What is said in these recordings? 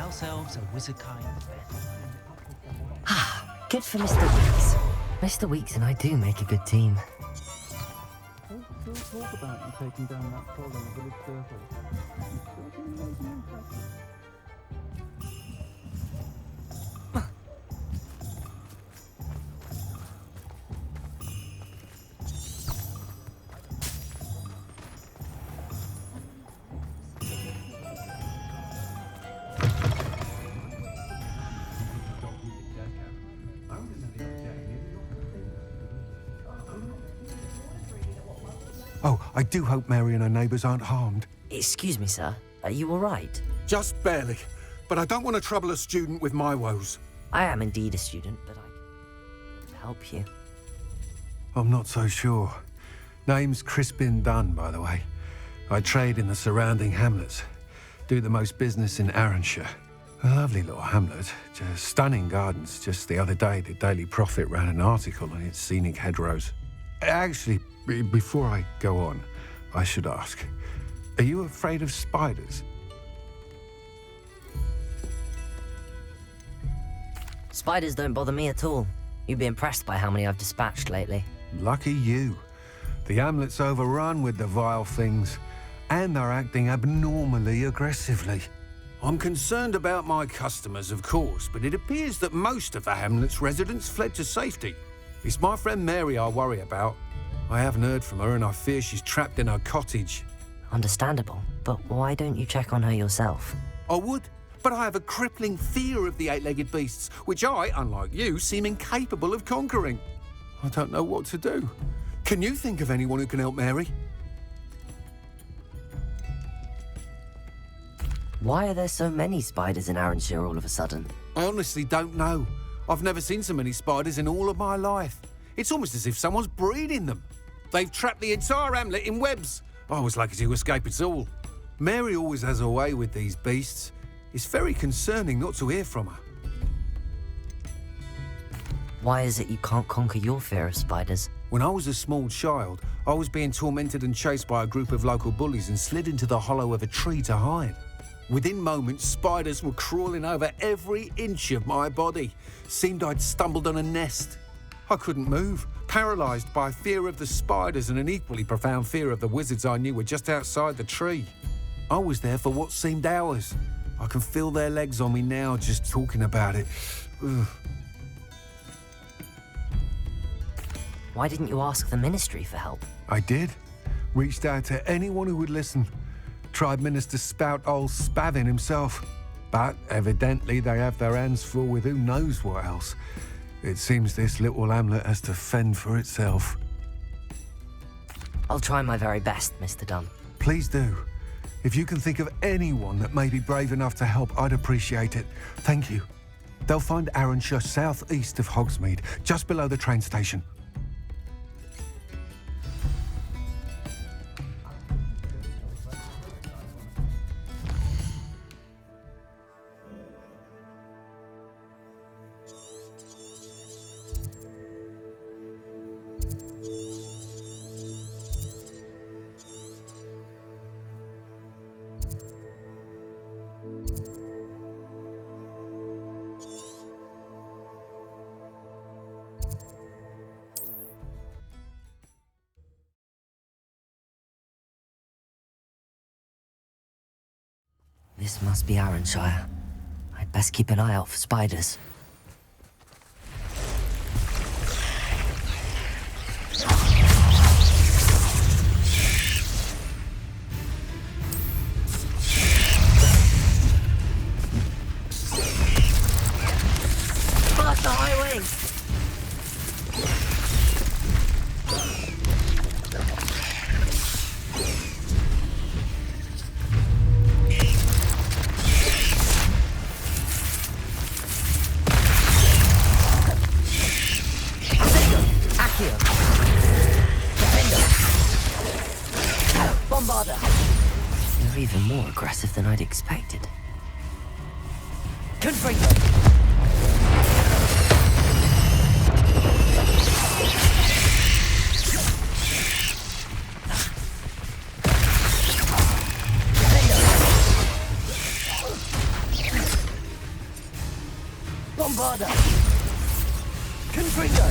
house elves, a wizard kind. Good for Mr. Weeks. Mr. Weeks and I do make a good team. Don't still talk about you taking down that troll in the village circle. Oh, I do hope Mary and her neighbours aren't harmed. Excuse me, sir. Are you all right? Just barely. But I don't want to trouble a student with my woes. I am indeed a student, but I can help you. I'm not so sure. Name's Crispin Dunn, by the way. I trade in the surrounding hamlets. Do the most business in Aranshire. A lovely little hamlet. Just stunning gardens. Just the other day, the Daily Prophet ran an article on its scenic hedgerows. Actually, before I go on, I should ask, are you afraid of spiders? Spiders don't bother me at all. You'd be impressed by how many I've dispatched lately. Lucky you. The hamlet's overrun with the vile things, and they're acting abnormally aggressively. I'm concerned about my customers, of course, but it appears that most of the hamlet's residents fled to safety. It's my friend Mary I worry about. I haven't heard from her and I fear she's trapped in her cottage. Understandable, but why don't you check on her yourself? I would, but I have a crippling fear of the eight-legged beasts, which I, unlike you, seem incapable of conquering. I don't know what to do. Can you think of anyone who can help Mary? Why are there so many spiders in Aranshire all of a sudden? I honestly don't know. I've never seen so many spiders in all of my life. It's almost as if someone's breeding them. They've trapped the entire hamlet in webs. I was lucky to escape it all. Mary always has a way with these beasts. It's very concerning not to hear from her. Why is it you can't conquer your fear of spiders? When I was a small child, I was being tormented and chased by a group of local bullies and slid into the hollow of a tree to hide. Within moments, spiders were crawling over every inch of my body. Seemed I'd stumbled on a nest. I couldn't move, paralysed by fear of the spiders and an equally profound fear of the wizards I knew were just outside the tree. I was there for what seemed hours. I can feel their legs on me now just talking about it. Ugh. Why didn't you ask the ministry for help? I did. Reached out to anyone who would listen. Tried Minister Spout old Spavin himself. But evidently they have their hands full with who knows what else. It seems this little hamlet has to fend for itself. I'll try my very best, Mr. Dunn. Please do. If you can think of anyone that may be brave enough to help, I'd appreciate it. Thank you. They'll find Aranshire southeast of Hogsmeade, just below the train station. This must be Aranshire. I'd best keep an eye out for spiders. Fuck the highway! They're even more aggressive than I'd expected. Confringo! Bombarda! Confringo!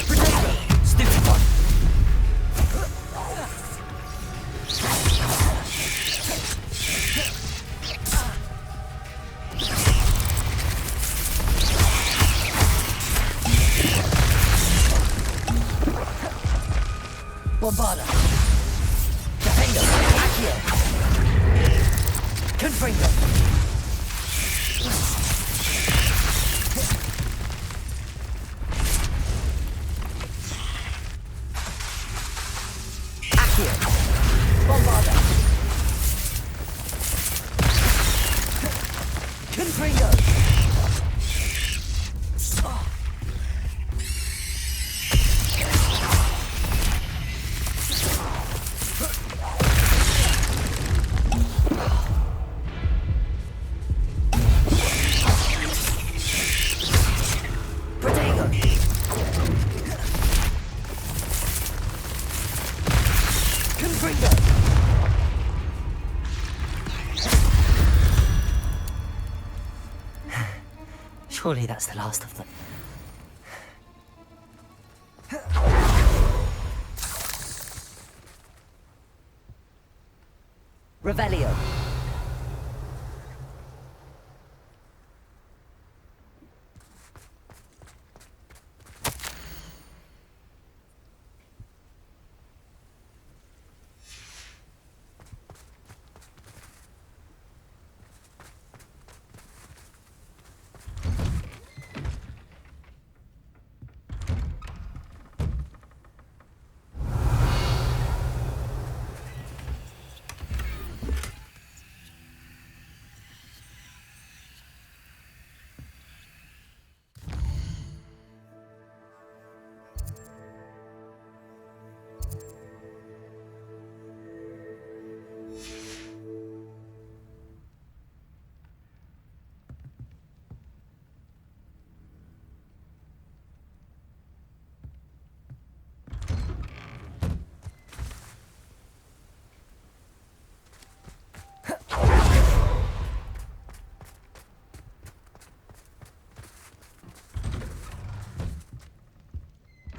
Protego! Stupefy! Bombarda! Defendo! Accio! Confringo! Accio! Bombarda! Confringo! Surely that's the last of them. Revelio.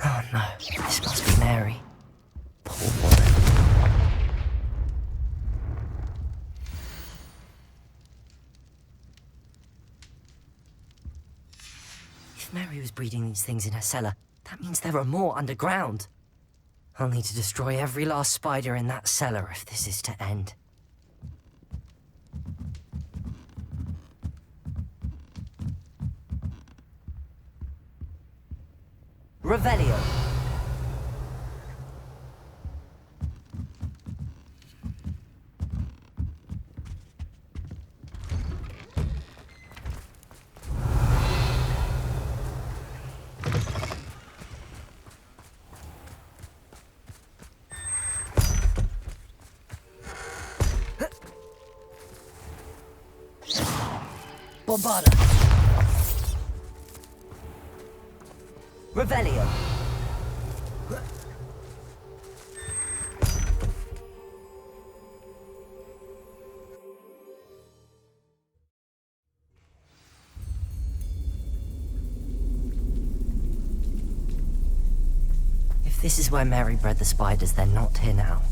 Oh no, this must be Mary. Poor woman. If Mary was breeding these things in her cellar, that means there are more underground. I'll need to destroy every last spider in that cellar if this is to end. Revelio. Bombarda. Revelio. If this is where Mary bred the spiders, they're not here now.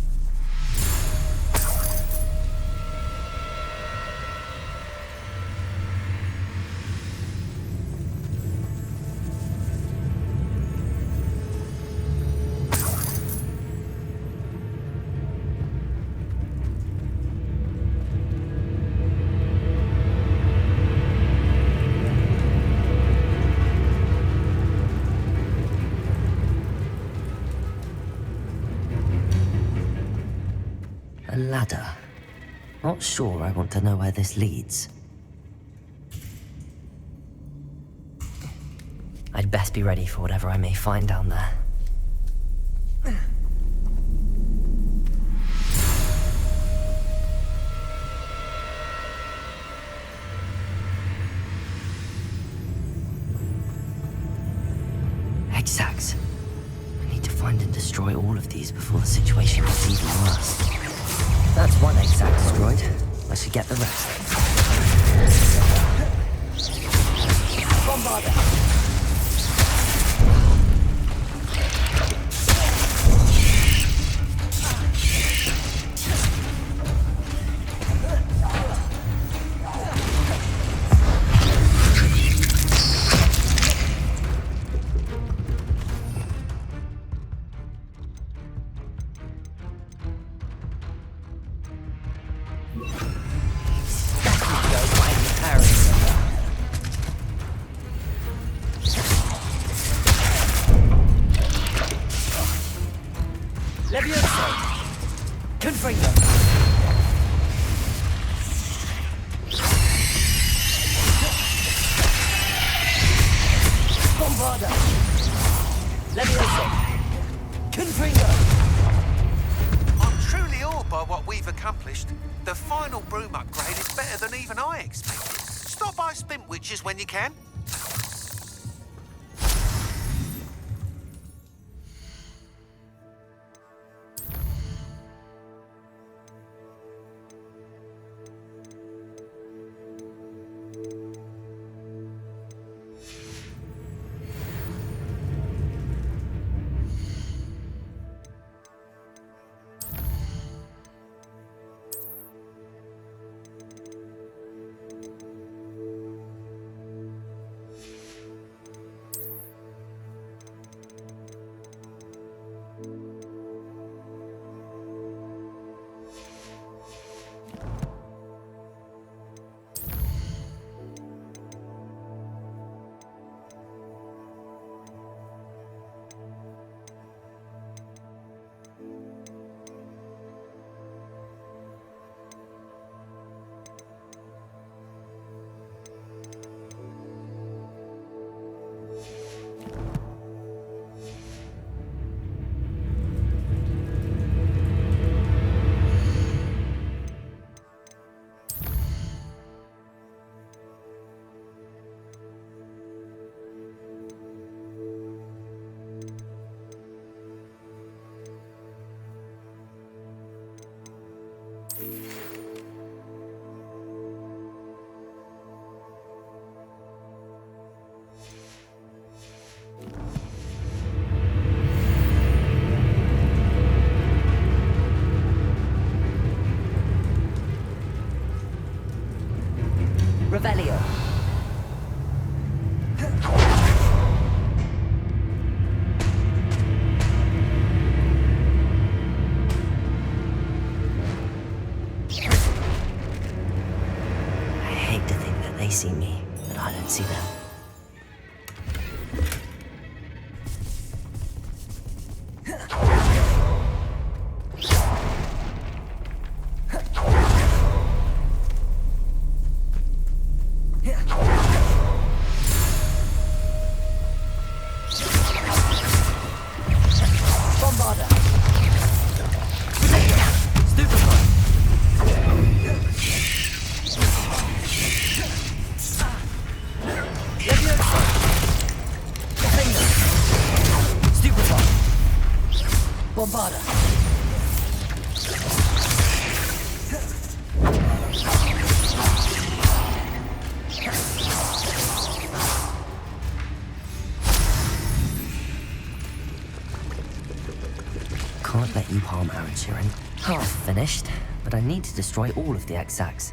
A ladder. Not sure I want to know where this leads. I'd best be ready for whatever I may find down there. Egg sacs. I need to find and destroy all of these before the situation gets even worse. That's one exact destroyed. I should get the rest. Bombarder! I'm truly awed by what we've accomplished. The final Broom Upgrade is better than even I expected. Stop by Spint Witches when you can. Revelio. I hate to think that they see me, but I don't see them. Can't let you harm Aranshire. Half finished, but I need to destroy all of the Sacs.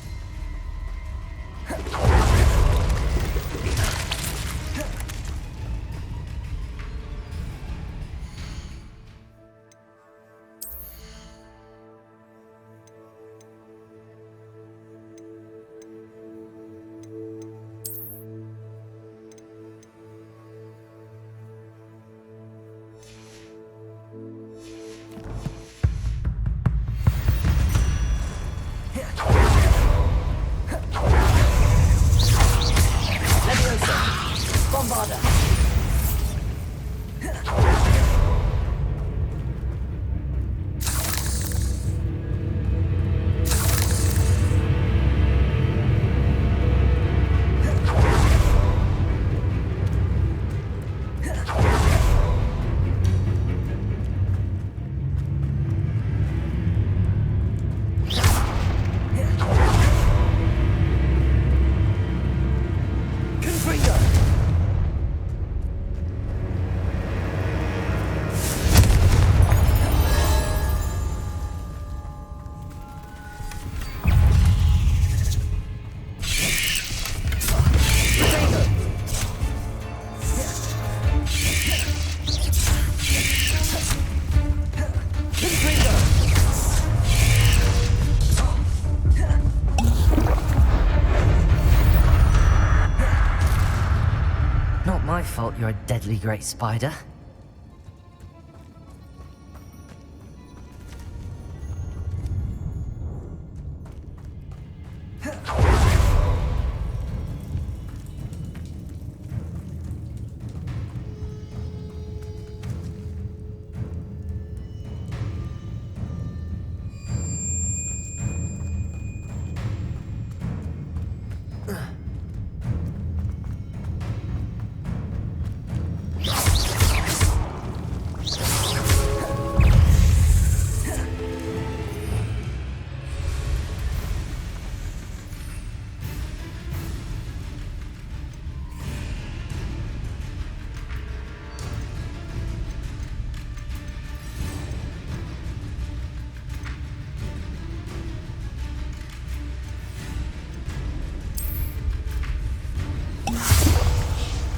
fault you're a deadly great spider.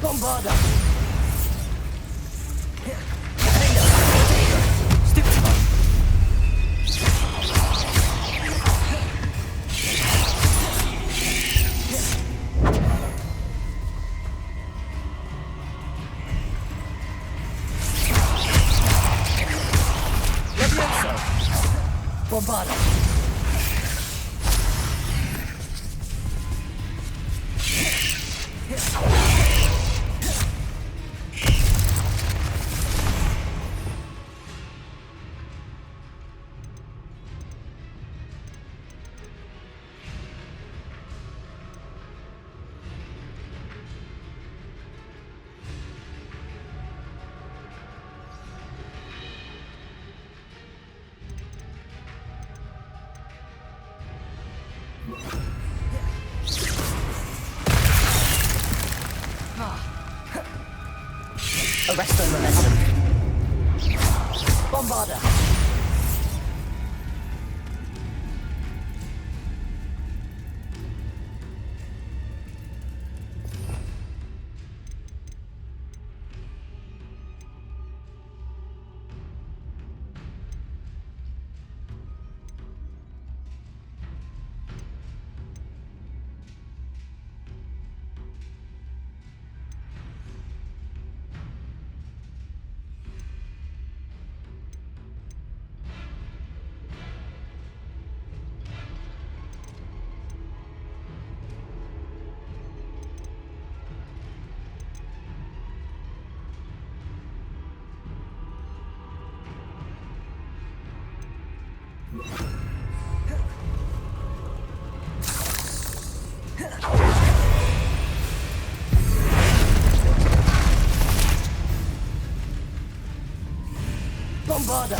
Bombarda! Bombarda! Arresto momentum. Bombarda. Bombarda!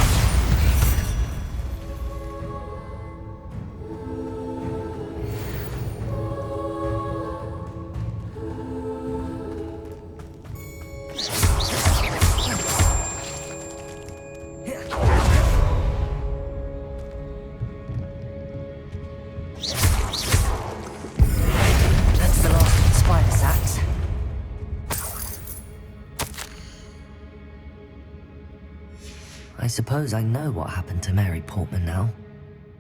That's the last of the spider sacs. I suppose I know what happened to Mary Portman now.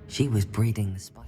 She was breeding the spider.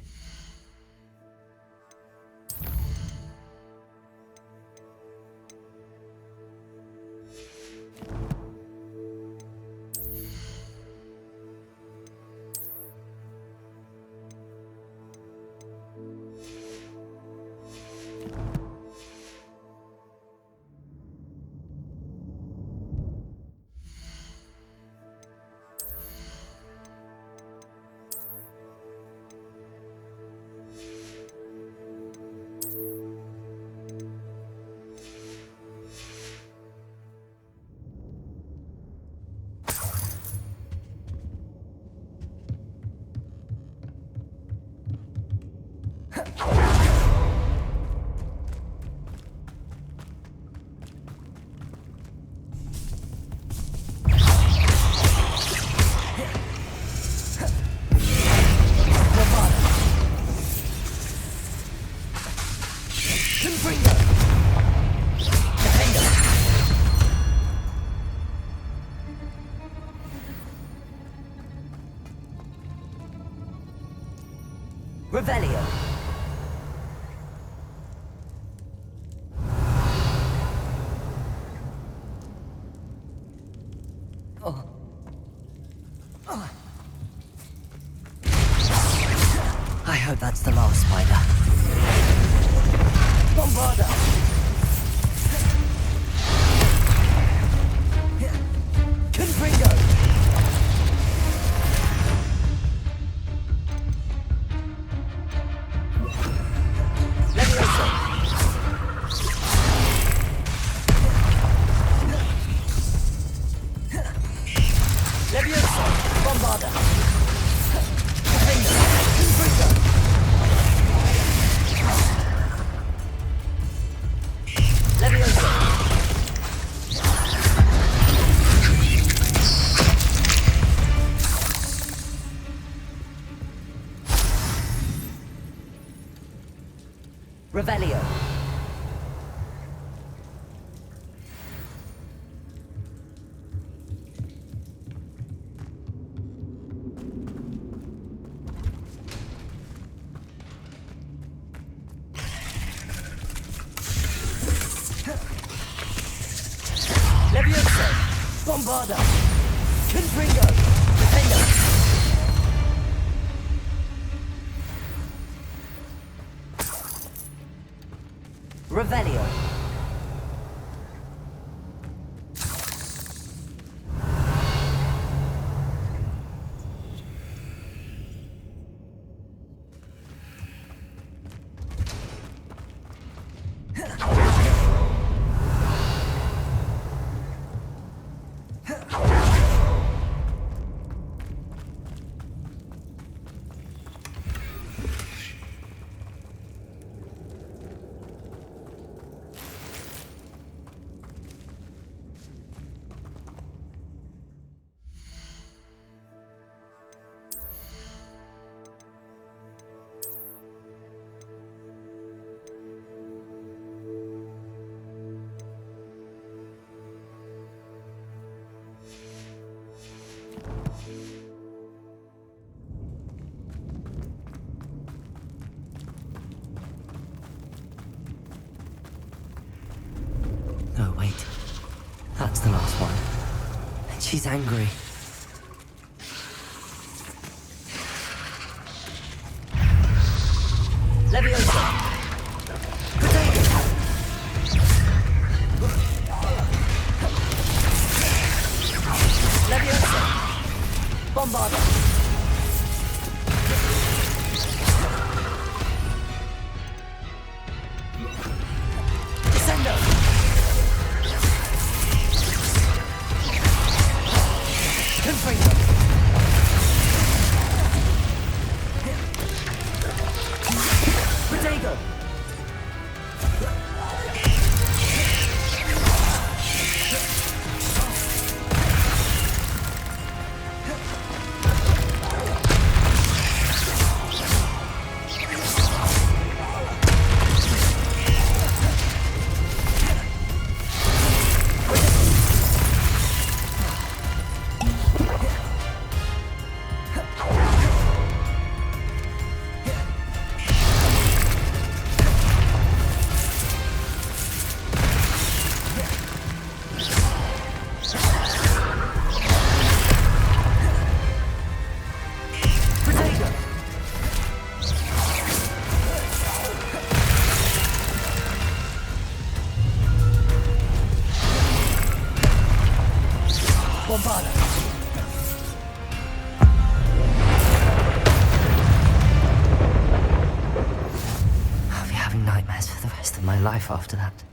Revelio. I hope that's the last spider. Bombarda! Confringo! Levioso! Levioso! Bombarda! Confringo! Levioso! Revelio. Levioso. Bombarda. Confringo. Defender. Revelio. No, wait. That's the last one. And she's angry. Levioso! Levioso! Bombarda! Descendo! Confringo! Protego! I'll be having nightmares for the rest of my life after that.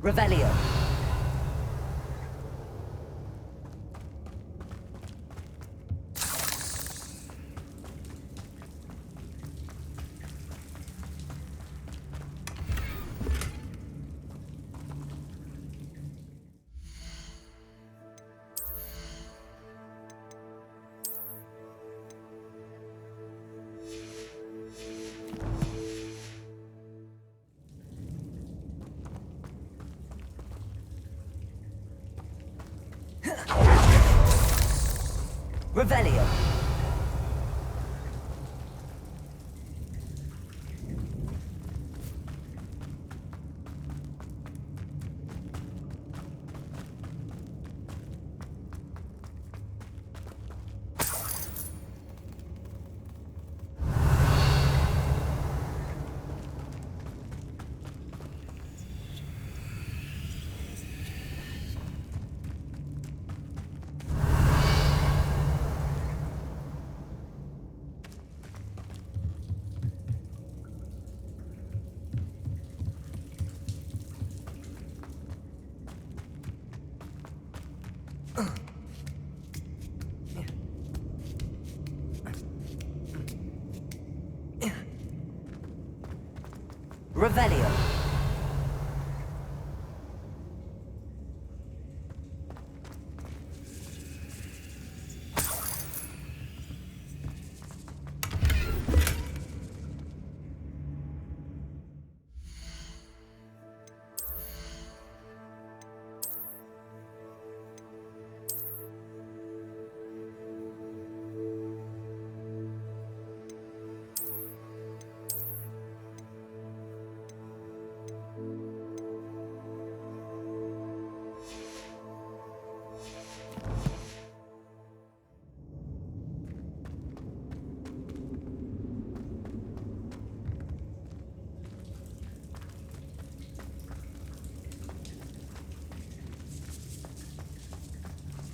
Revelio. Revelio. Revelio.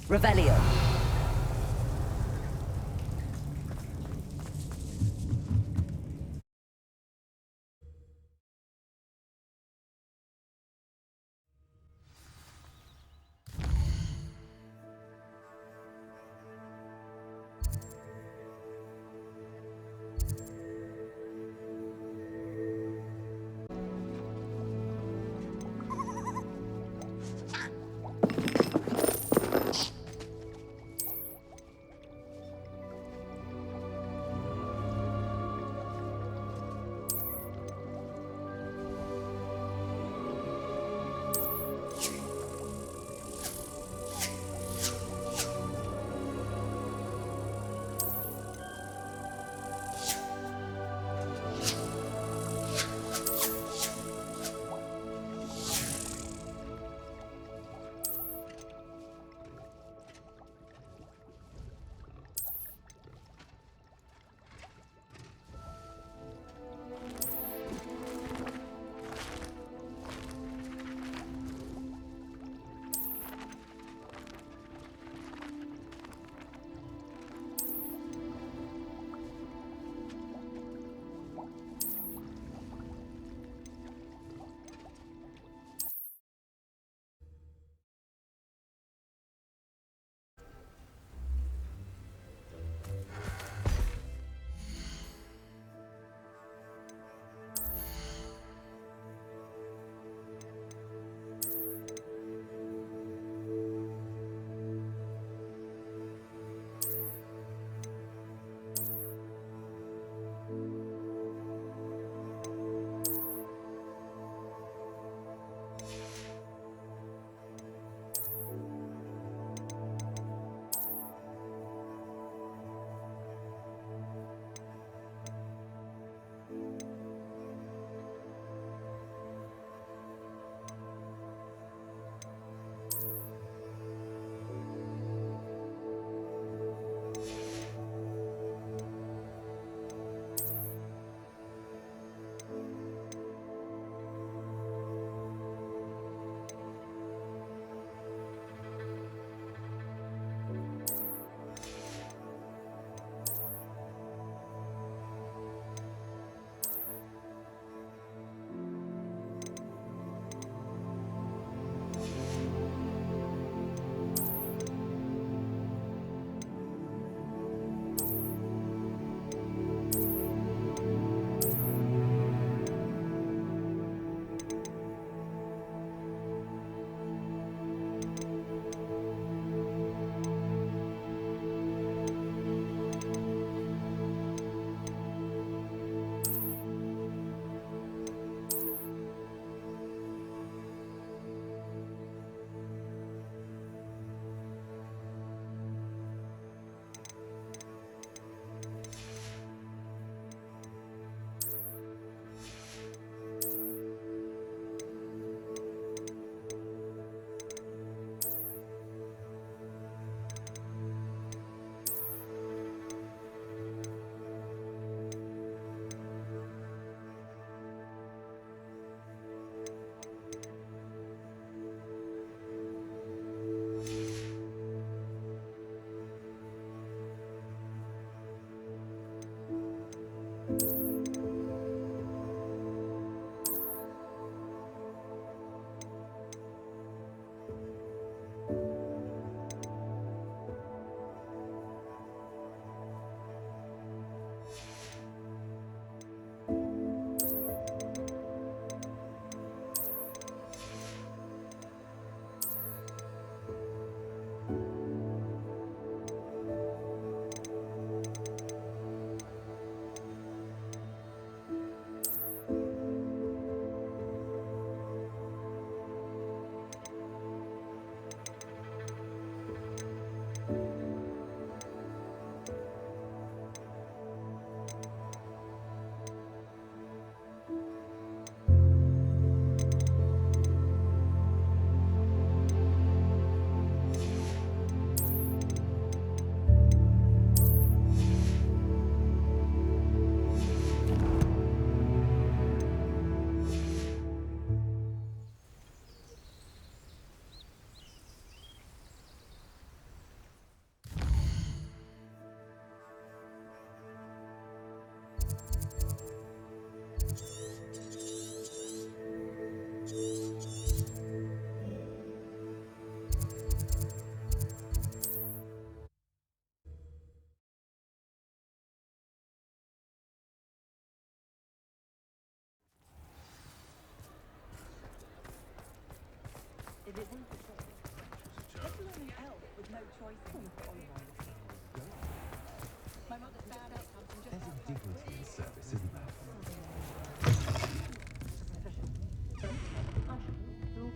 Revelio.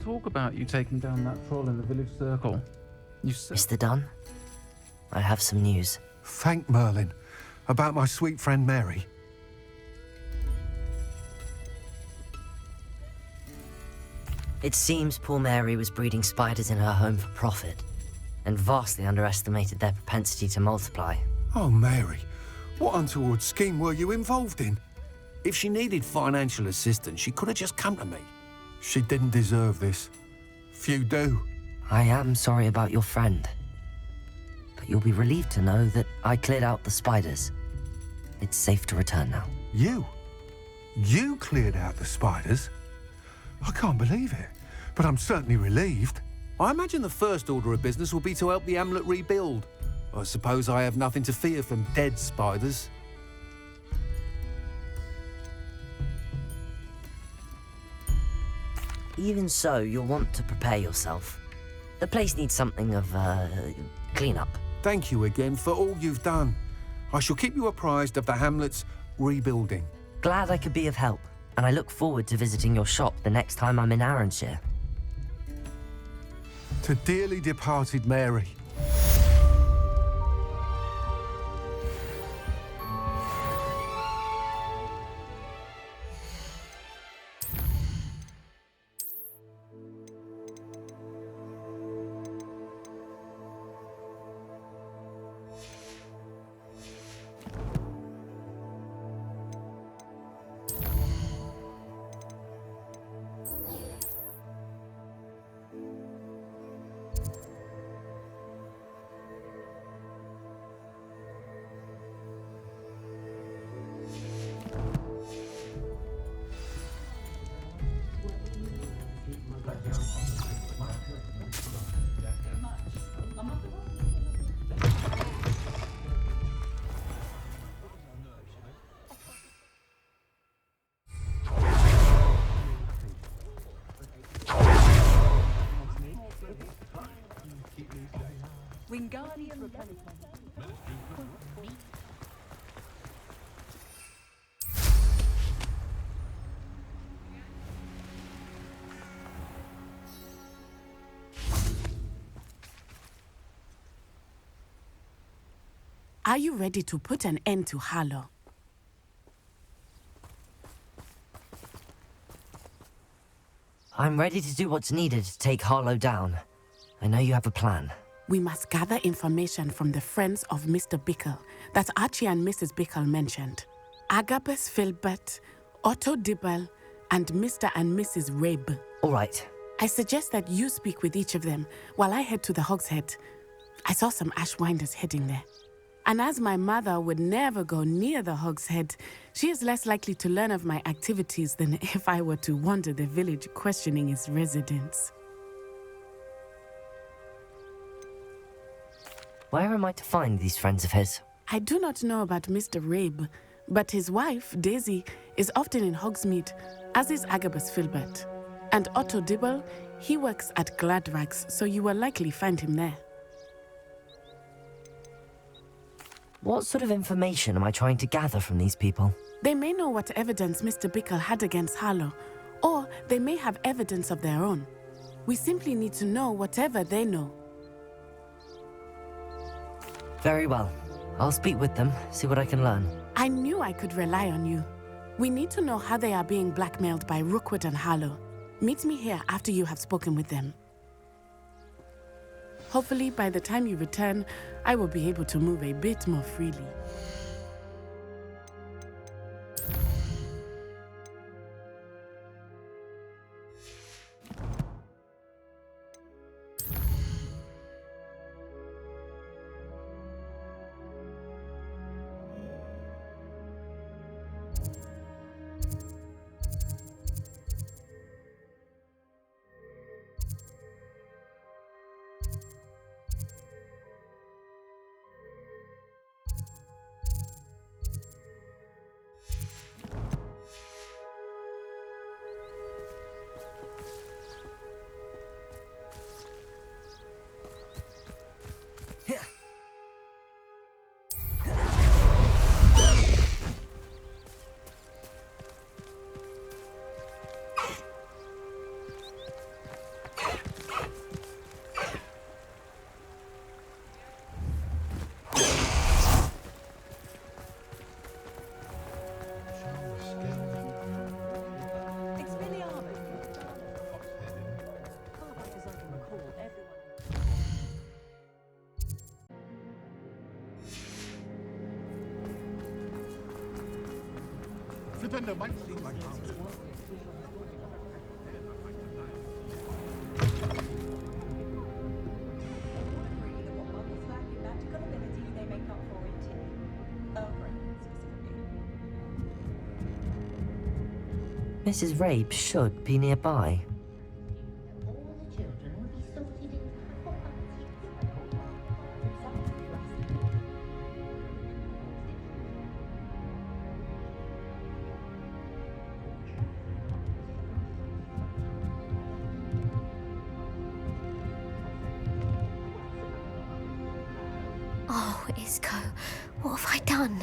Talk about you taking down that troll in the village circle. You said... Mr. Dunn, I have some news. Thank Merlin. About my sweet friend Mary. It seems poor Mary was breeding spiders in her home for profit, and vastly underestimated their propensity to multiply. Oh, Mary, what untoward scheme were you involved in? If she needed financial assistance, she could have just come to me. She didn't deserve this. Few do. I am sorry about your friend, but you'll be relieved to know that I cleared out the spiders. It's safe to return now. You? You cleared out the spiders? I can't believe it, but I'm certainly relieved. I imagine the first order of business will be to help the amulet rebuild. I suppose I have nothing to fear from dead spiders. Even so, you'll want to prepare yourself. The place needs something of, clean-up. Thank you again for all you've done. I shall keep you apprised of the hamlet's rebuilding. Glad I could be of help, and I look forward to visiting your shop the next time I'm in Aranshire. To dearly departed Mary. Are you ready to put an end to Harlow? I'm ready to do what's needed to take Harlow down. I know you have a plan. We must gather information from the friends of Mr. Bickle that Archie and Mrs. Bickle mentioned. Agabus Philbert, Otto Dibble, and Mr. and Mrs. Rabe. All right. I suggest that you speak with each of them while I head to the Hogshead. I saw some Ashwinders heading there. And as my mother would never go near the Hogshead, she is less likely to learn of my activities than if I were to wander the village questioning its residents. Where am I to find these friends of his? I do not know about Mr. Rabe, but his wife, Daisy, is often in Hogsmeade, as is Agabus Philbert. And Otto Dibble, he works at Gladrags, so you will likely find him there. What sort of information am I trying to gather from these people? They may know what evidence Mr. Bickle had against Harlow, or they may have evidence of their own. We simply need to know whatever they know. Very well. I'll speak with them, see what I can learn. I knew I could rely on you. We need to know how they are being blackmailed by Rookwood and Harlow. Meet me here after you have spoken with them. Hopefully, by the time you return, I will be able to move a bit more freely. Contender might seem like answer. Mrs. Rabe should be nearby. Oh, Isco, what have I done?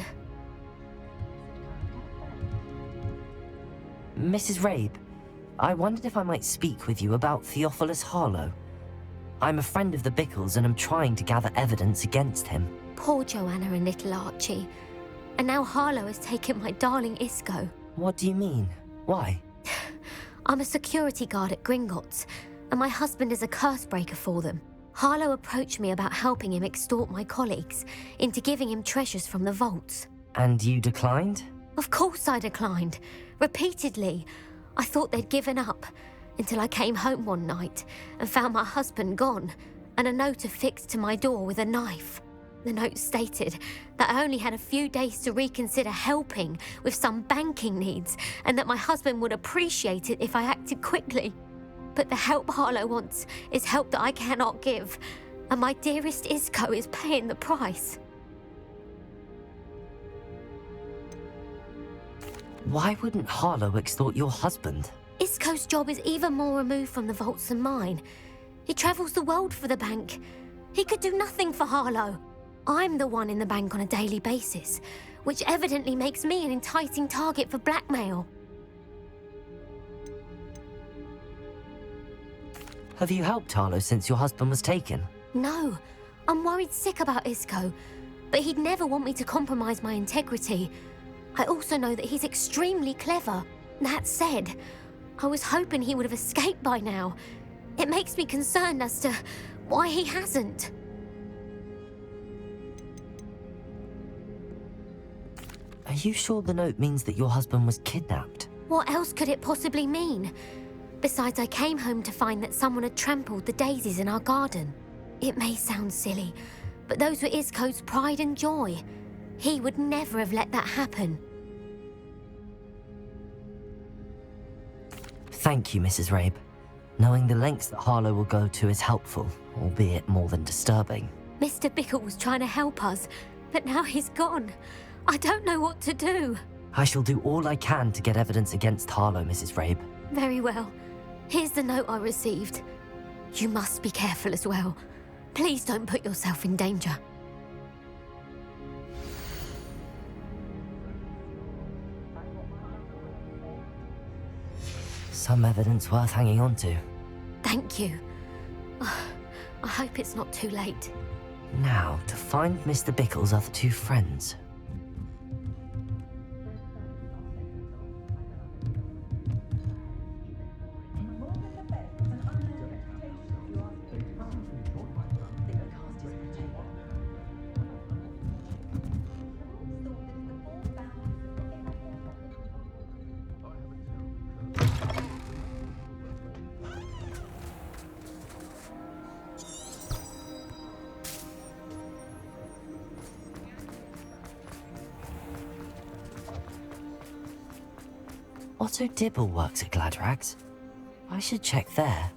Mrs. Rabe, I wondered if I might speak with you about Theophilus Harlow. I'm a friend of the Bickles and am trying to gather evidence against him. Poor Joanna and little Archie. And now Harlow has taken my darling Isco. What do you mean? Why? I'm a security guard at Gringotts, and my husband is a curse breaker for them. Harlow approached me about helping him extort my colleagues into giving him treasures from the vaults. And you declined? Of course I declined. Repeatedly. I thought they'd given up, until I came home one night and found my husband gone, and a note affixed to my door with a knife. The note stated that I only had a few days to reconsider helping with some banking needs, and that my husband would appreciate it if I acted quickly. But the help Harlow wants is help that I cannot give, and my dearest Isco is paying the price. Why wouldn't Harlow extort your husband? Isco's job is even more removed from the vaults than mine. He travels the world for the bank. He could do nothing for Harlow. I'm the one in the bank on a daily basis, which evidently makes me an enticing target for blackmail. Have you helped Harlow since your husband was taken? No, I'm worried sick about Isco, but he'd never want me to compromise my integrity. I also know that he's extremely clever. That said, I was hoping he would have escaped by now. It makes me concerned as to why he hasn't. Are you sure the note means that your husband was kidnapped? What else could it possibly mean? Besides, I came home to find that someone had trampled the daisies in our garden. It may sound silly, but those were Isco's pride and joy. He would never have let that happen. Thank you, Mrs. Rabe. Knowing the lengths that Harlow will go to is helpful, albeit more than disturbing. Mr. Bickle was trying to help us, but now he's gone. I don't know what to do. I shall do all I can to get evidence against Harlow, Mrs. Rabe. Very well. Here's the note I received. You must be careful as well. Please don't put yourself in danger. Some evidence worth hanging on to. Thank you. I hope it's not too late. Now, to find Mr. Bickle's other two friends. Otto Dibble works at Gladrags. I should check there.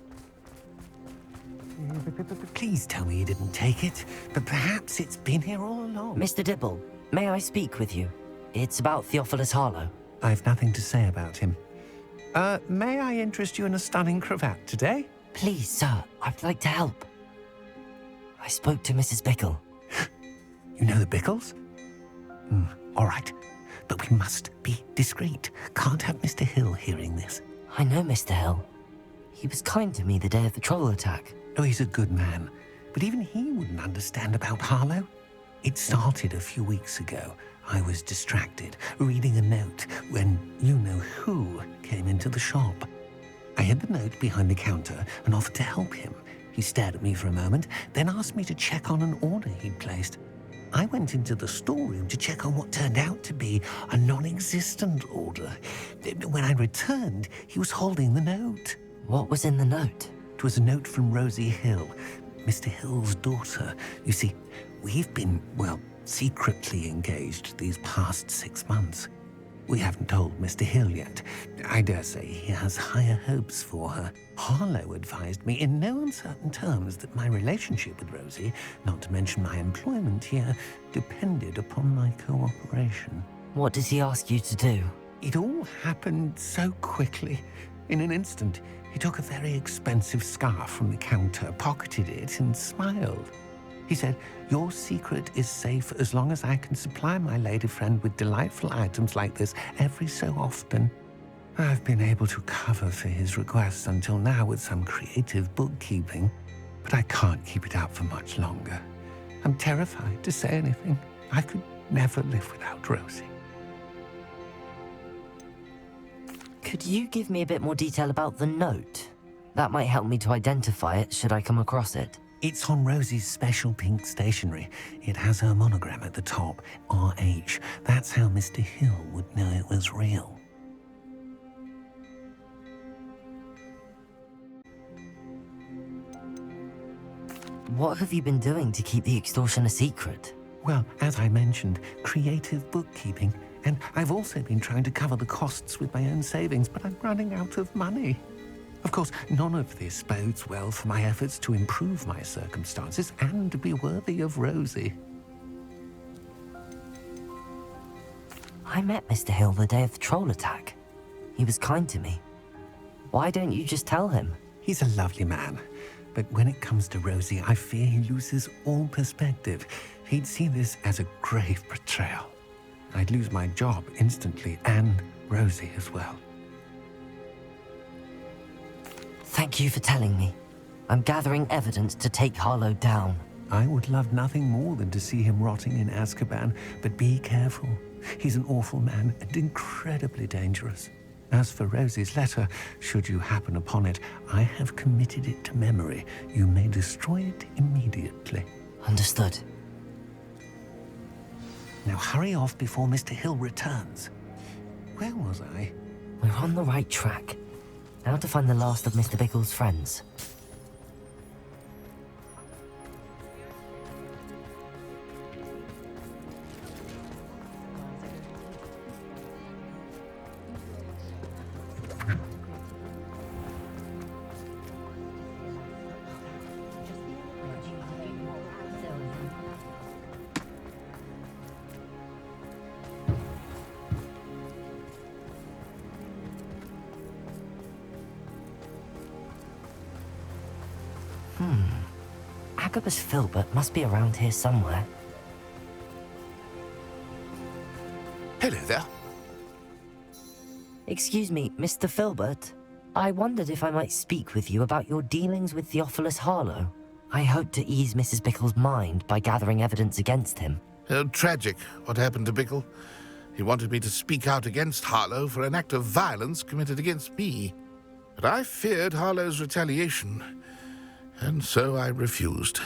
Please tell me you didn't take it, but perhaps it's been here all along. Mr. Dibble, may I speak with you? It's about Theophilus Harlow. I've nothing to say about him. May I interest you in a stunning cravat today? Please, sir, I'd like to help. I spoke to Mrs. Bickle. You know the Bickles? All right, but we must be discreet. Can't have Mr. Hill hearing this. I know Mr. Hill. He was kind to me the day of the troll attack. Oh, he's a good man, but even he wouldn't understand about Harlow. It started a few weeks ago. I was distracted, reading a note, when you-know-who came into the shop. I hid the note behind the counter and offered to help him. He stared at me for a moment, then asked me to check on an order he'd placed. I went into the storeroom to check on what turned out to be a non-existent order. When I returned, he was holding the note. What was in the note? It was a note from Rosie Hill, Mr. Hill's daughter. You see, we've been, well, secretly engaged these past 6 months. We haven't told Mr. Hill yet. I dare say he has higher hopes for her. Harlow advised me in no uncertain terms that my relationship with Rosie, not to mention my employment here, depended upon my cooperation. What does he ask you to do? It all happened so quickly. In an instant, he took a very expensive scarf from the counter, pocketed it, and smiled. He said, "Your secret is safe as long as I can supply my lady friend with delightful items like this every so often." I've been able to cover for his requests until now with some creative bookkeeping, but I can't keep it up for much longer. I'm terrified to say anything. I could never live without Rosie. Could you give me a bit more detail about the note? That might help me to identify it should I come across it. It's on Rosie's special pink stationery. It has her monogram at the top, RH. That's how Mr. Hill would know it was real. What have you been doing to keep the extortion a secret? Well, as I mentioned, creative bookkeeping. And I've also been trying to cover the costs with my own savings, but I'm running out of money. Of course, none of this bodes well for my efforts to improve my circumstances and to be worthy of Rosie. I met Mr. Hill the day of the troll attack. He was kind to me. Why don't you just tell him? He's a lovely man, but when it comes to Rosie, I fear he loses all perspective. He'd see this as a grave betrayal. I'd lose my job instantly, and Rosie as well. Thank you for telling me. I'm gathering evidence to take Harlow down. I would love nothing more than to see him rotting in Azkaban, but be careful. He's an awful man and incredibly dangerous. As for Rosie's letter, should you happen upon it, I have committed it to memory. You may destroy it immediately. Understood. Now hurry off before Mr. Hill returns. Where was I? We're on the right track. Now to find the last of Mr. Bickle's friends. Agabus Philbert must be around here somewhere. Hello there. Excuse me, Mr. Philbert. I wondered if I might speak with you about your dealings with Theophilus Harlow. I hope to ease Mrs. Bickle's mind by gathering evidence against him. Tragic, what happened to Bickle. He wanted me to speak out against Harlow for an act of violence committed against me. But I feared Harlow's retaliation, and so I refused.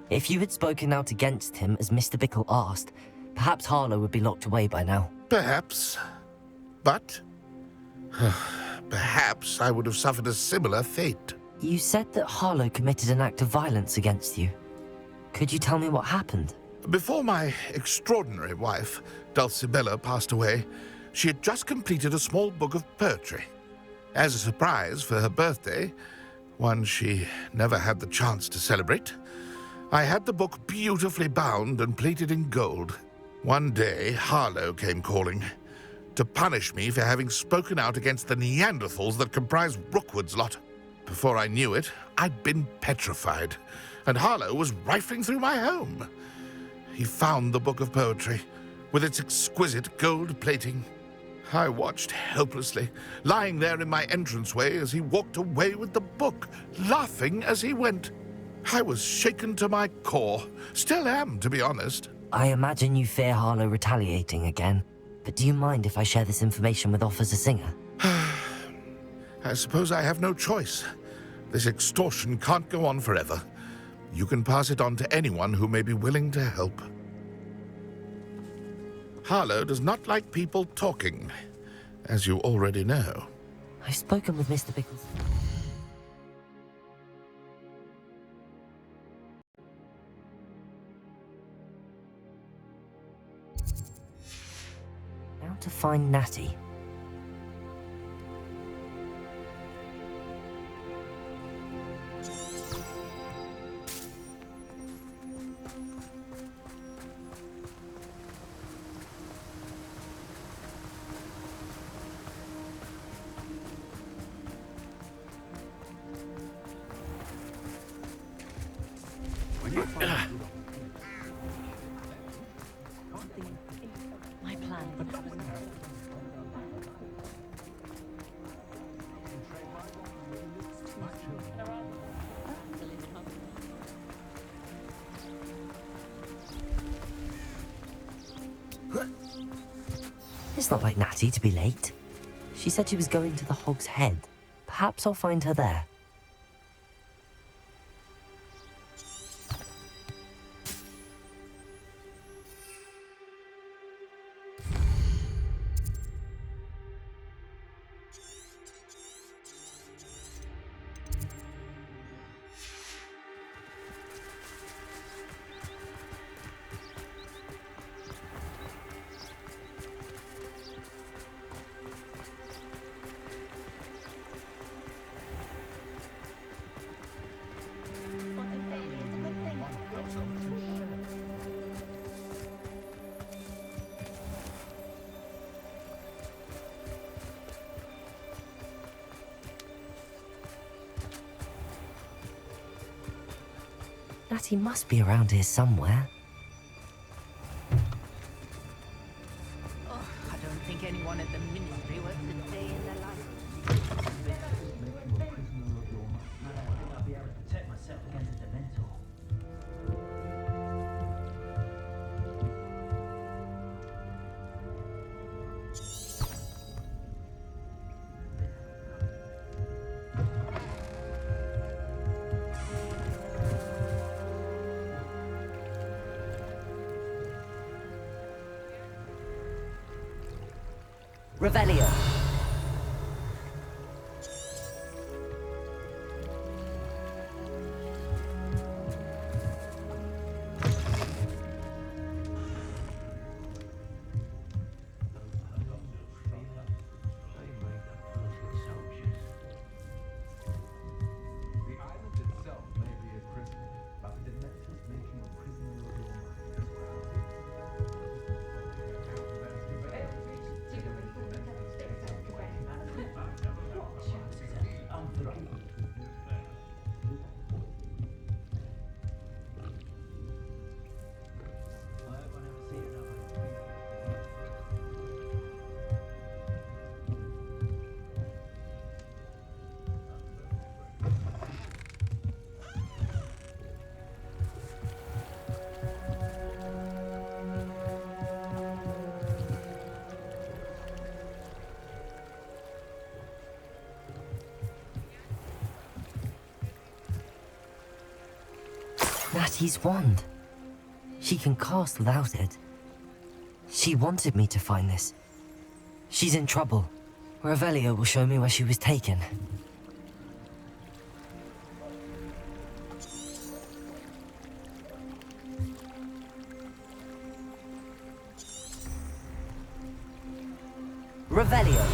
If you had spoken out against him as Mr. Bickle asked, perhaps Harlow would be locked away by now. Perhaps. But perhaps I would have suffered a similar fate. You said that Harlow committed an act of violence against you. Could you tell me what happened? Before my extraordinary wife, Dulcibella, passed away, she had just completed a small book of poetry. As a surprise for her birthday, one she never had the chance to celebrate, I had the book beautifully bound and plated in gold. One day, Harlow came calling to punish me for having spoken out against the Neanderthals that comprise Rookwood's lot. Before I knew it, I'd been petrified, and Harlow was rifling through my home. He found the book of poetry, with its exquisite gold plating. I watched helplessly, lying there in my entranceway as he walked away with the book, laughing as he went. I was shaken to my core. Still am, to be honest. I imagine you fear Harlow retaliating again, but do you mind if I share this information with Officer Singer? I suppose I have no choice. This extortion can't go on forever. You can pass it on to anyone who may be willing to help. Harlow does not like people talking, as you already know. I've spoken with Mr. Bickles. Now to find Natty. My plan. It's not like Natty to be late. She said she was going to the Hog's Head. Perhaps I'll find her there. Natty must be around here somewhere. Oh, I don't think anyone at the ministry works a day in their life. I'll be able to protect myself against the dementor. Revelio. Natty's wand. She can cast without it. She wanted me to find this. She's in trouble. Revelio will show me where she was taken. Revelio.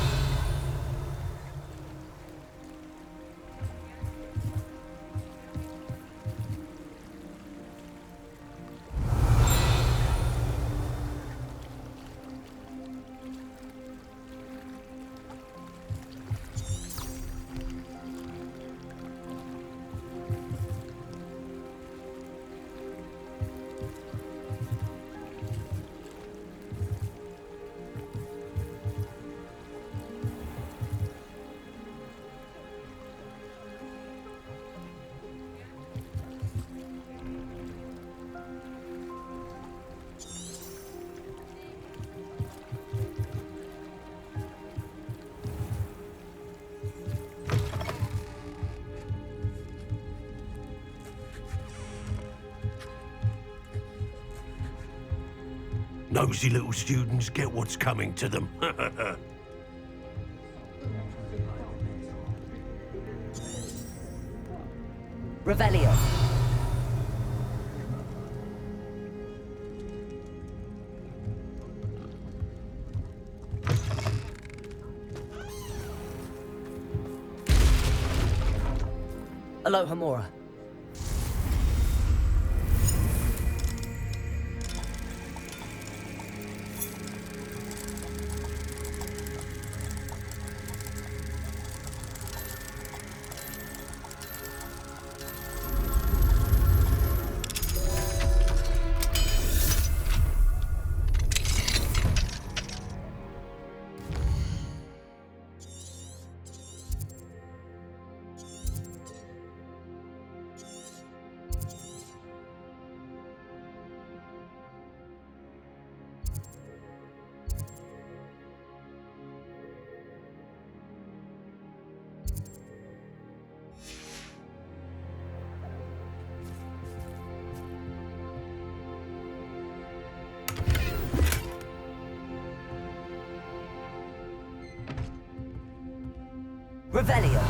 Nosy little students get what's coming to them. Revelio. Aloha Mora. Revelio.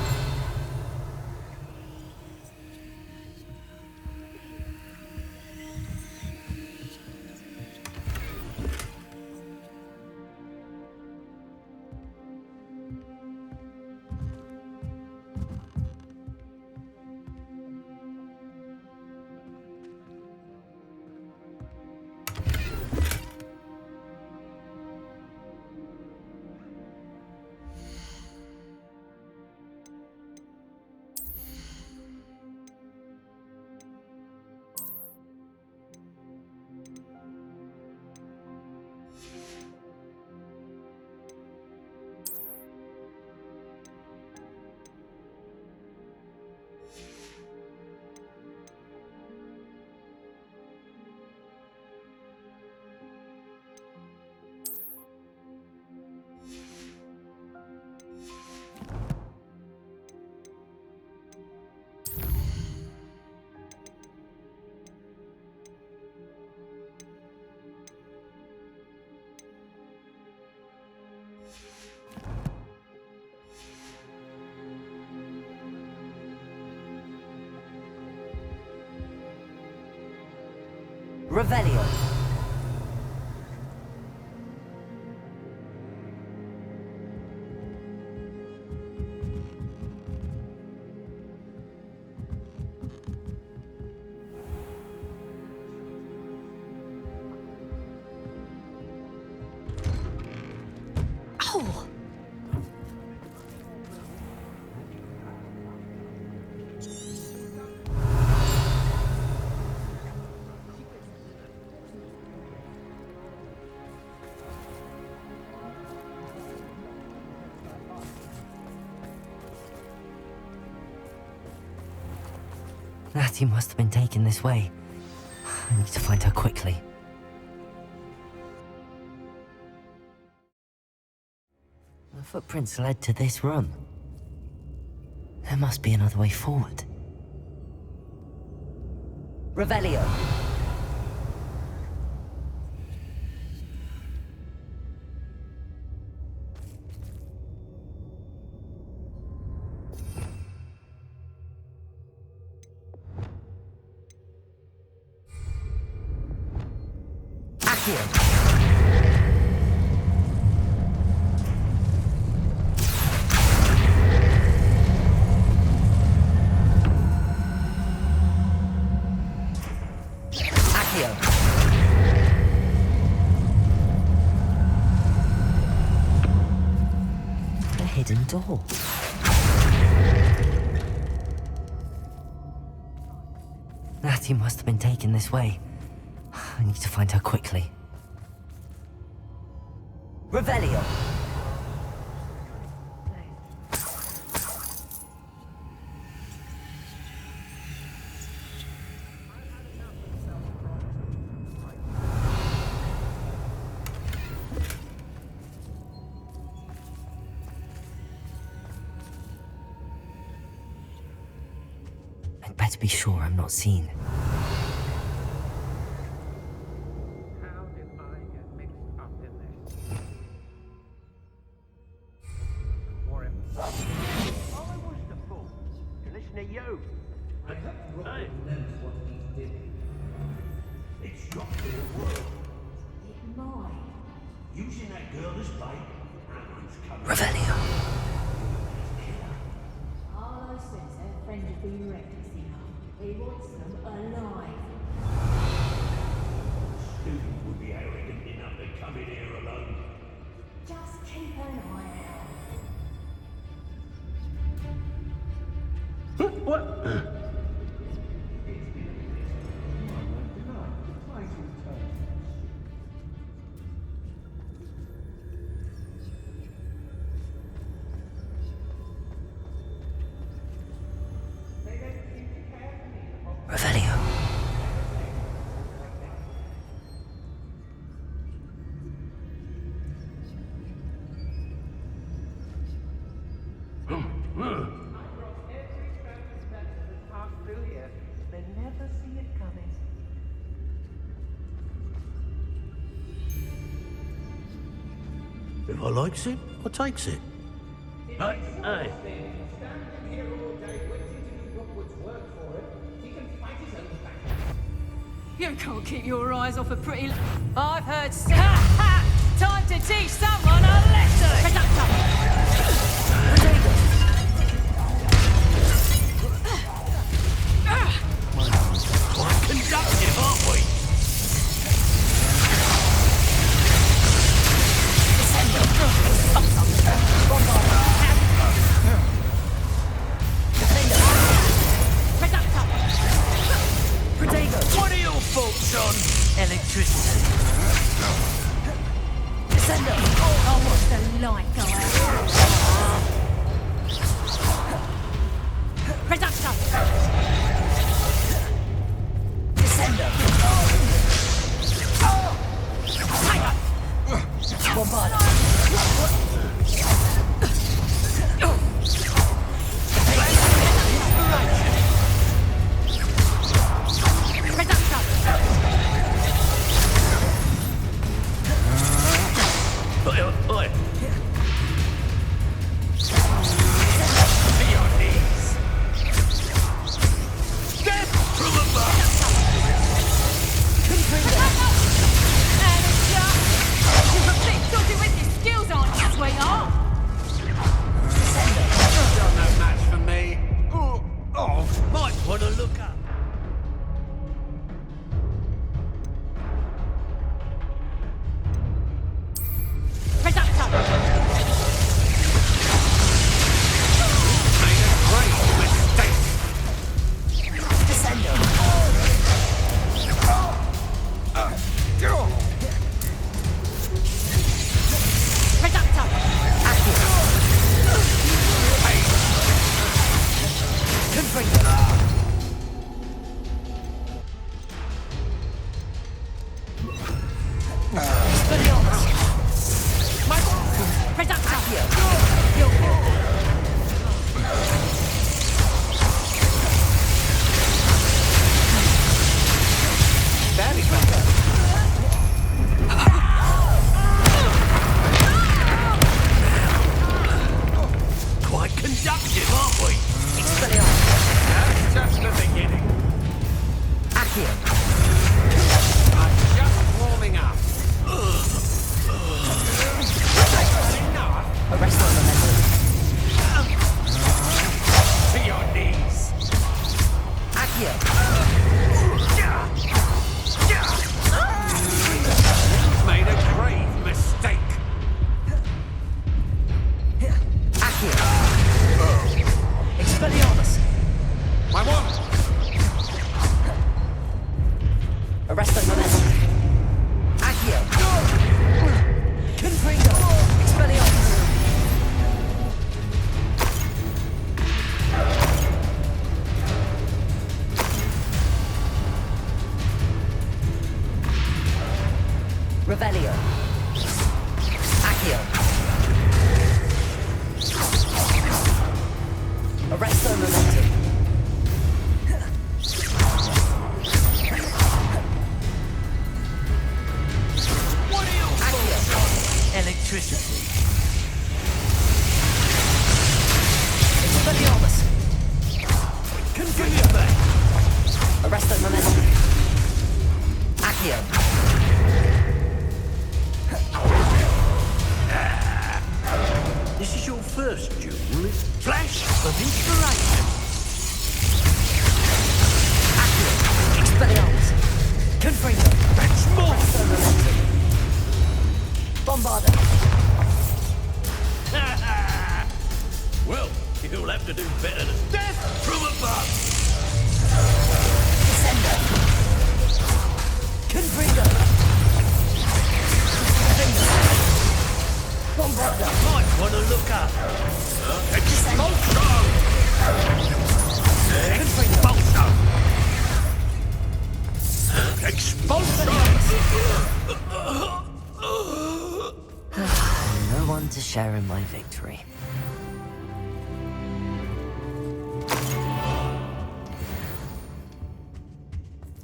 Revelio. Oh! Natty must have been taken this way. I need to find her quickly. The footprints led to this room. There must be another way forward. Revelio. Hidden door. Natty must have been taken this way. I need to find her quickly. Revelio. I'd better be sure I'm not seen. How did I get Hey. It's got to work. It might. Using that girl as bait, Aaron's coming. Revelio. Arlo says her friend would be reckless enough. He wants them alive. Student would be arrogant enough to come in here alone. Just keep an eye out. What? Revelio. If I likes it, I takes it. Hey, hey. You can't keep your eyes off a pretty... I've heard... Ha ha! Time to teach someone a lesson! Quite conductive, aren't we? What are your thoughts on electricity? Descender! I watched the light go out. Reductor! Descender! Tiger! Bombard! Oi! Be on knees! Step from above! And it's you're a bit dodgy with your skills, aren't you, sweetheart? Done no match for me. Oh, might want to look up. Give me a back. Well, you'll have to do better than death from above. Descender. Confringo. Bombarda. Might want to look up. Expulsion! Expulsion! No one to share in my victory.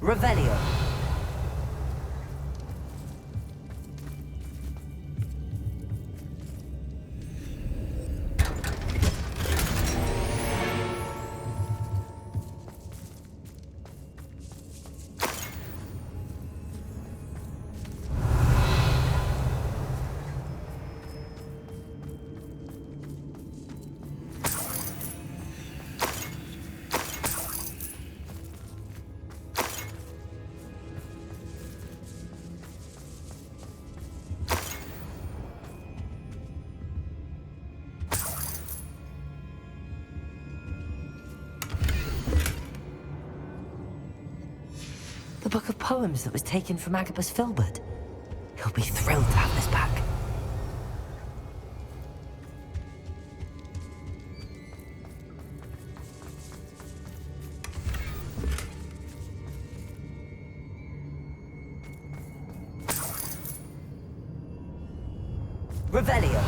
Revelio. The book of poems that was taken from Agabus Philbert. He'll be thrilled to have this back. Revelio.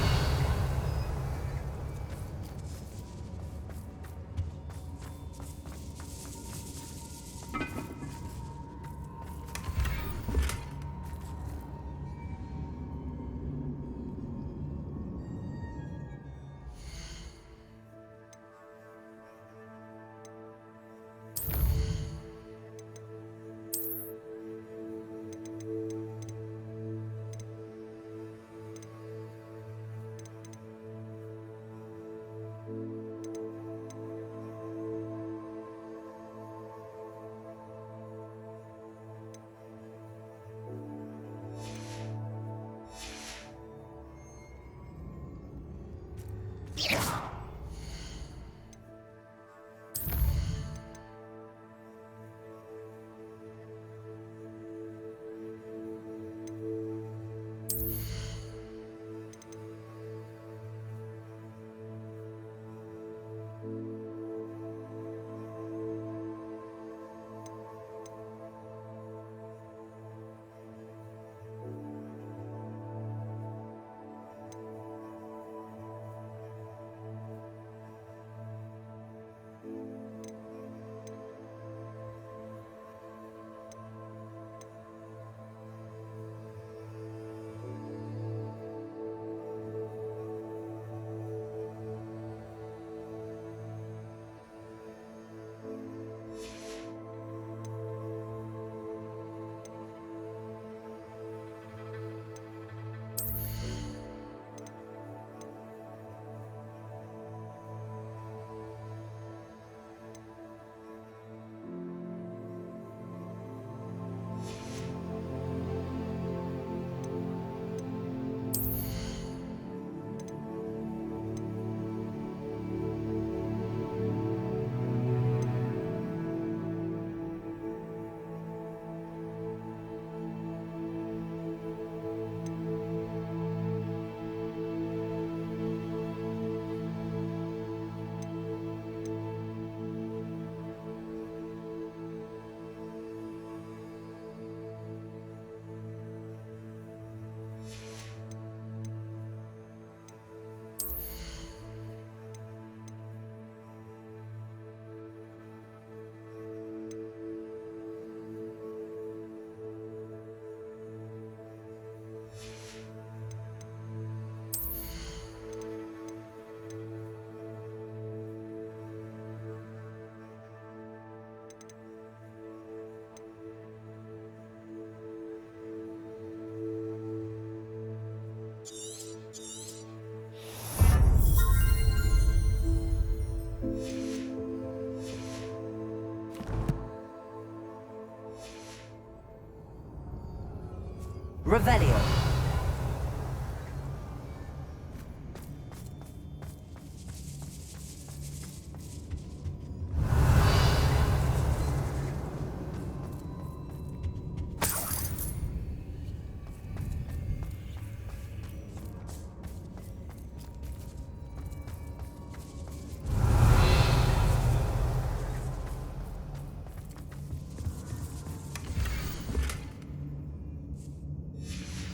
Revelio.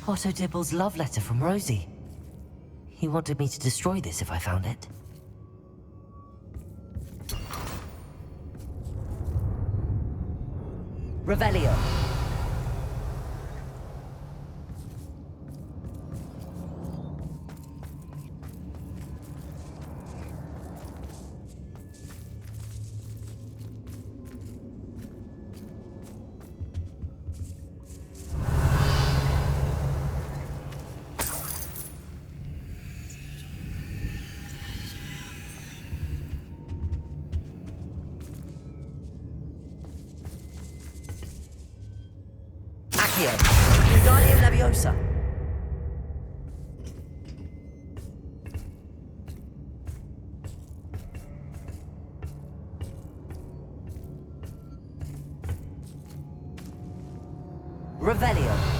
Otto Dibble's love letter from Rosie. He wanted me to destroy this if I found it. Revelio. Wingardium Leviosa. Revelio.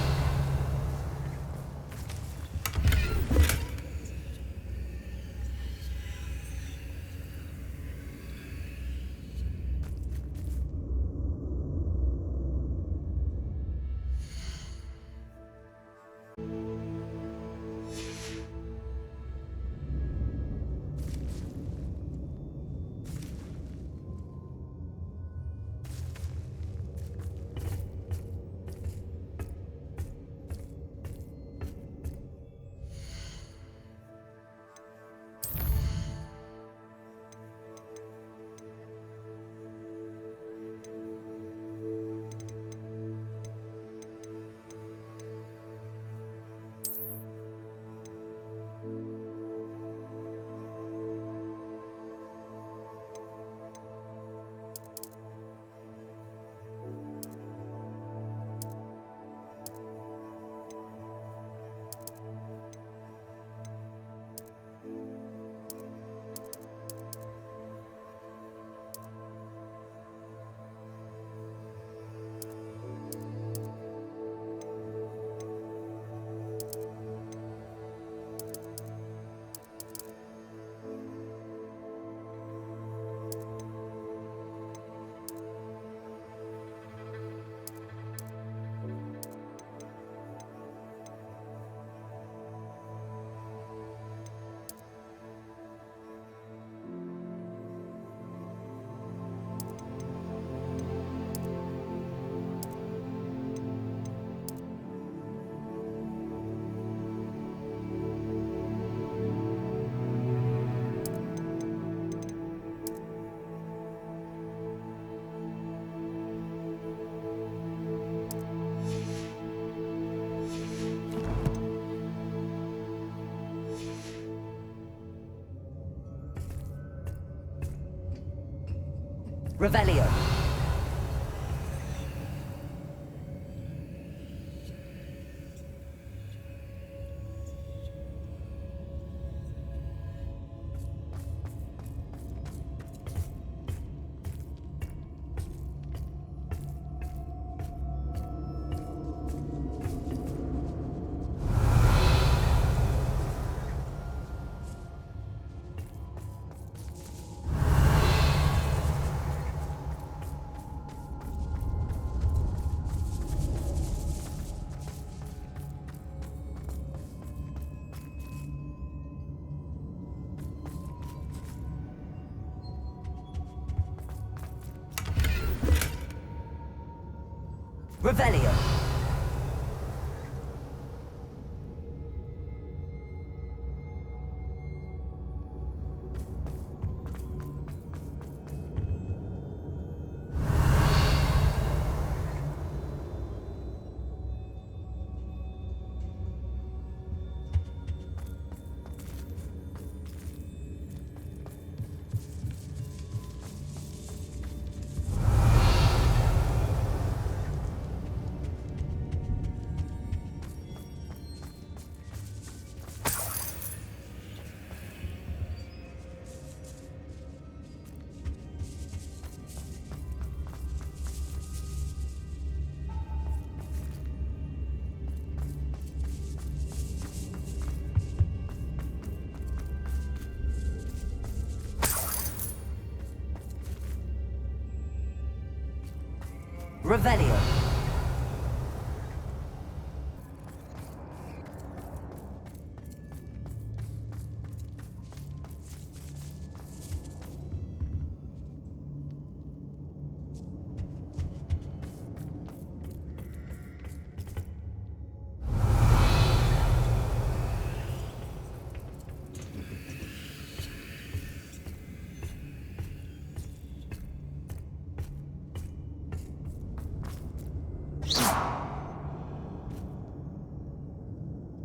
Revelio. Revelio. Revelio.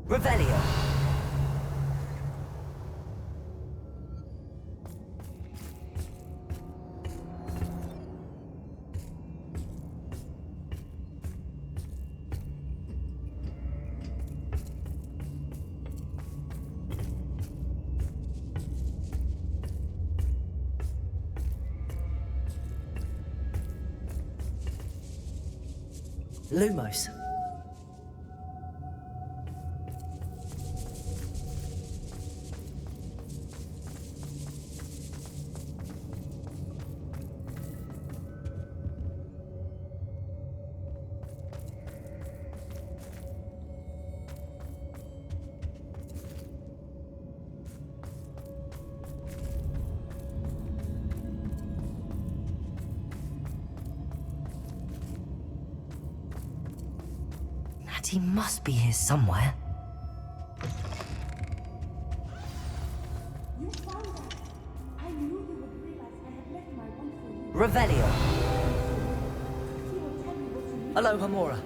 Revelio. Lumos. He must be here somewhere. You found us. I knew you would realize I had left my wand for you. Revelio. He will tell you what you need. Hello, Hamora.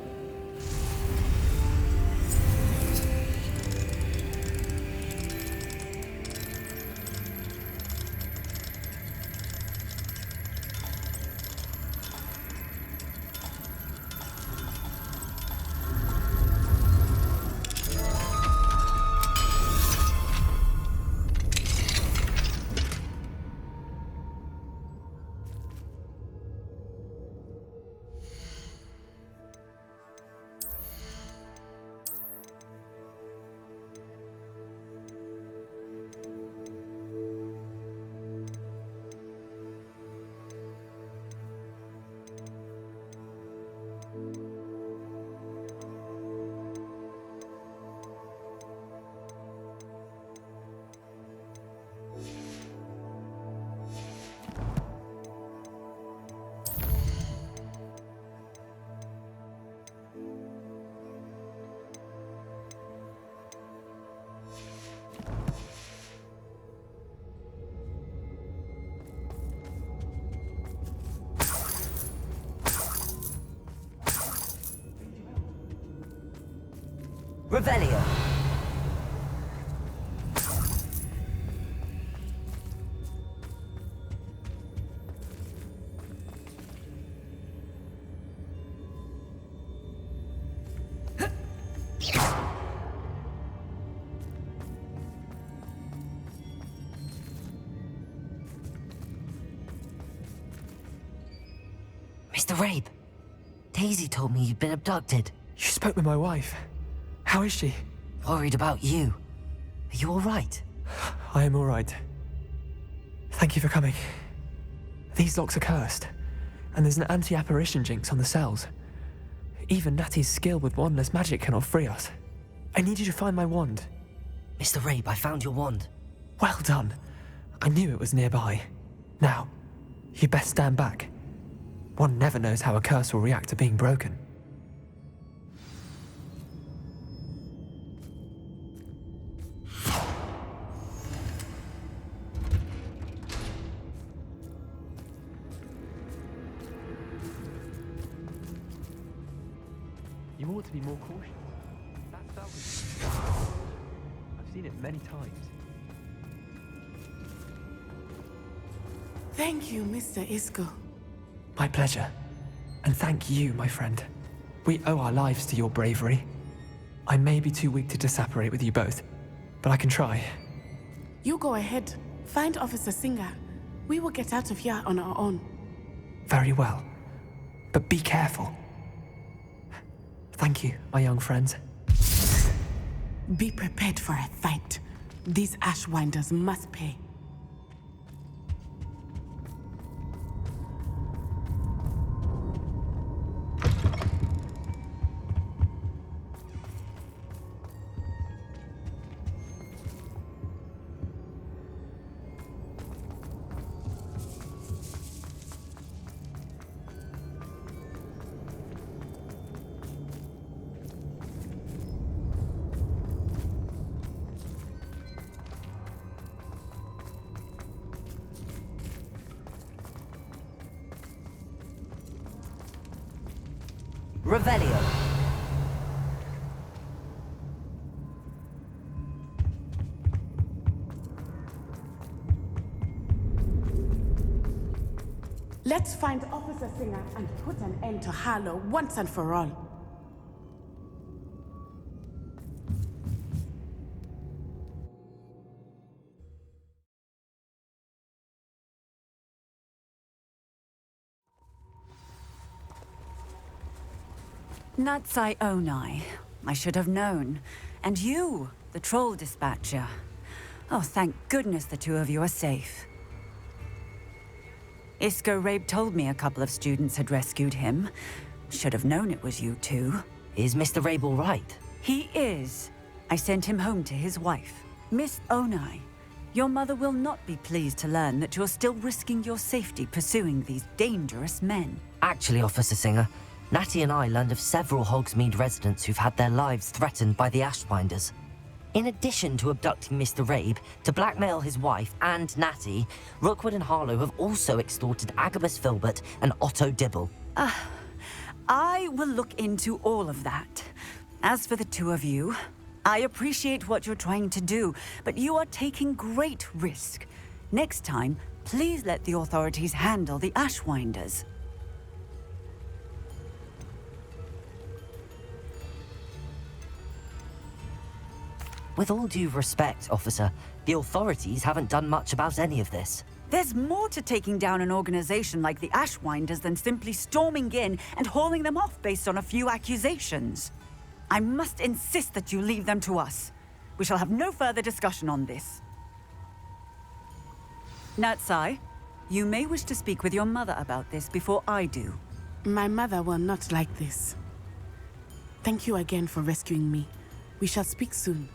Revelio. Mr. Rabe, Daisy told me you'd been abducted. You spoke with my wife. How is she? Worried about you. Are you all right? I am all right. Thank you for coming. These locks are cursed, and there's an anti-apparition jinx on the cells. Even Natty's skill with wandless magic cannot free us. I need you to find my wand. Mr. Rabe, I found your wand. Well done. I knew it was nearby. Now, you best stand back. One never knows how a curse will react to being broken. You ought to be more cautious. That stuff I've seen it many times. Thank you, Mr. Isco. My pleasure. And thank you, my friend. We owe our lives to your bravery. I may be too weak to disapparate with you both, but I can try. You go ahead. Find Officer Singer. We will get out of here on our own. Very well. But be careful. Thank you, my young friends. Be prepared for a fight. These Ashwinders must pay. Revelio. Let's find Officer Singer and put an end to Harlow once and for all. Natsai Onai. I should have known. And you, the troll dispatcher. Oh, thank goodness the two of you are safe. Isco Rabe told me a couple of students had rescued him. Should have known it was you two. Is Mr. Rabe all right? He is. I sent him home to his wife. Miss Onai, your mother will not be pleased to learn that you're still risking your safety pursuing these dangerous men. Actually, Officer Singer, Natty and I learned of several Hogsmeade residents who've had their lives threatened by the Ashwinders. In addition to abducting Mr. Rabe to blackmail his wife and Natty, Rookwood and Harlow have also extorted Agabus Philbert and Otto Dibble. I will look into all of that. As for the two of you, I appreciate what you're trying to do, but you are taking great risk. Next time, please let the authorities handle the Ashwinders. With all due respect, officer, the authorities haven't done much about any of this. There's more to taking down an organization like the Ashwinders than simply storming in and hauling them off based on a few accusations. I must insist that you leave them to us. We shall have no further discussion on this. Natsai, you may wish to speak with your mother about this before I do. My mother will not like this. Thank you again for rescuing me. We shall speak soon.